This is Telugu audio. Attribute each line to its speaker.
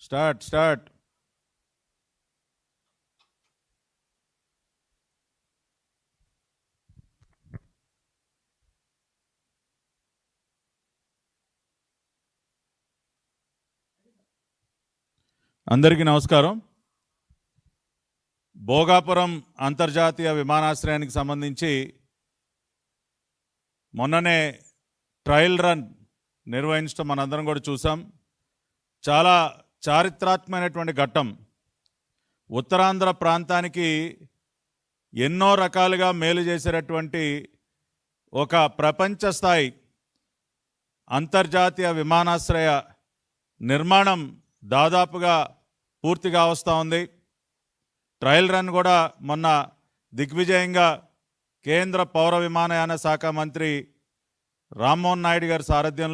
Speaker 1: స్టార్ట్. అందరికీ నమస్కారం. భోగాపురం అంతర్జాతీయ విమానాశ్రయానికి సంబంధించి మొన్ననే ట్రయల్ రన్ నిర్వహించడం మనందరం కూడా చూసాం. చాలా చారిత్రాత్మకమైనటువంటి ఘట్టం. ఉత్తరాంధ్ర ప్రాంతానికి ఎన్నో రకాలుగా మేలు చేసేటటువంటి ఒక ప్రపంచ స్థాయి అంతర్జాతీయ విమానాశ్రయ నిర్మాణం దాదాపుగా పూర్తిగా వస్తూ ఉంది. ట్రయల్ రన్ కూడా మొన్న దిగ్విజయంగా కేంద్ర పౌర విమానయాన శాఖ మంత్రి రామ్మోహన్ నాయుడు గారి సారథ్యంలో